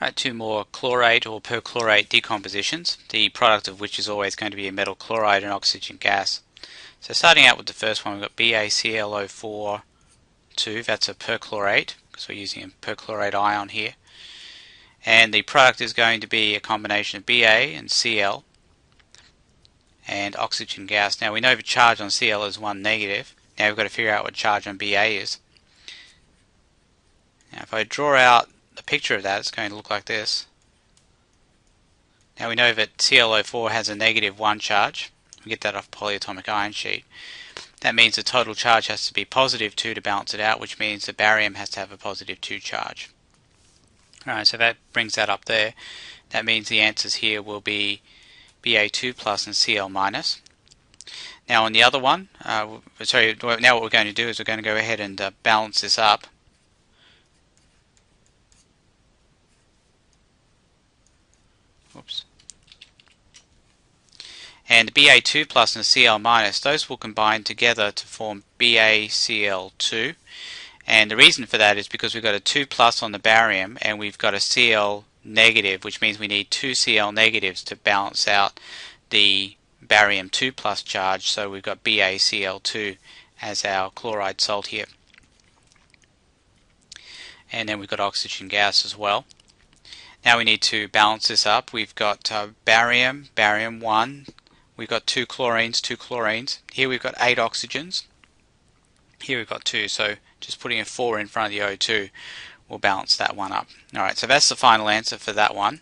Right, two more chlorate or perchlorate decompositions, the product of which is always going to be a metal chloride and oxygen gas. So starting out with the first one, we've got BaClO4 2, that's a perchlorate, because we're using a perchlorate ion here. And the product is going to be a combination of Ba and Cl and oxygen gas. Now we know the charge on Cl is 1 negative. Now we've got to figure out what charge on Ba is. Now if I draw out the picture of that, it's going to look like this. Now we know that ClO4 has a negative 1 charge. We get that off polyatomic ion sheet. That means the total charge has to be positive 2 to balance it out, which means the barium has to have a positive 2 charge. Alright, so that brings that up there. That means the answers here will be Ba2 plus and Cl minus. Now on the other one, now what we're going to do is we're going to go ahead and balance this up. Oops. And the Ba2 plus and the Cl minus, those will combine together to form BaCl2. And the reason for that is because we've got a 2 plus on the barium and we've got a Cl negative, which means we need 2 Cl negatives to balance out the barium 2 plus charge. So we've got BaCl2 as our chloride salt here. And then we've got oxygen gas as well. Now we need to balance this up. We've got barium 1. We've got 2 chlorines. Here we've got 8 oxygens. Here we've got 2. So just putting a 4 in front of the O2 will balance that one up. Alright, so that's the final answer for that one.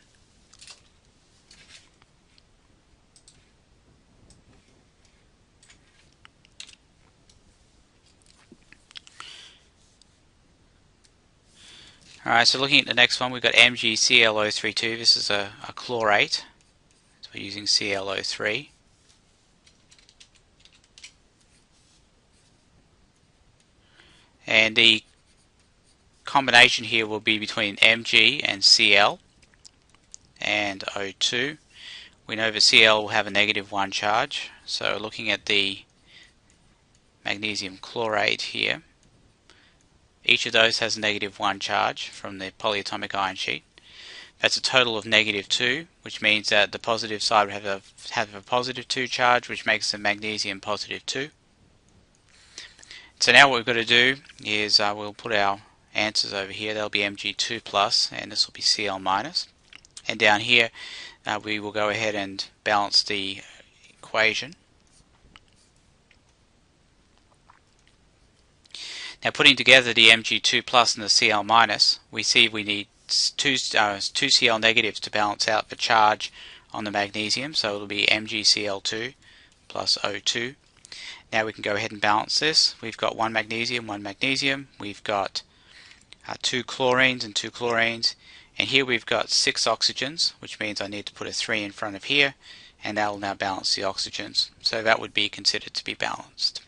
Alright, so looking at the next one, we've got MgClO32. This is a chlorate. So we're using ClO3. And the combination here will be between Mg and Cl and O2. We know the Cl will have a negative 1 charge. So looking at the magnesium chlorate here, each of those has a negative 1 charge from the polyatomic ion sheet. That's a total of negative 2, which means that the positive side would have a positive 2 charge, which makes the magnesium positive 2. So now what we've got to do is we'll put our answers over here. That'll be Mg2 plus, and this will be Cl minus. And down here we will go ahead and balance the equation. Now putting together the Mg2 plus and the Cl minus, we see we need two Cl negatives to balance out the charge on the magnesium, so it'll be MgCl2 plus O2. Now we can go ahead and balance this. We've got 1 magnesium, 1 magnesium. We've got 2 chlorines and 2 chlorines. And here we've got 6 oxygens, which means I need to put a 3 in front of here, and that will now balance the oxygens. So that would be considered to be balanced.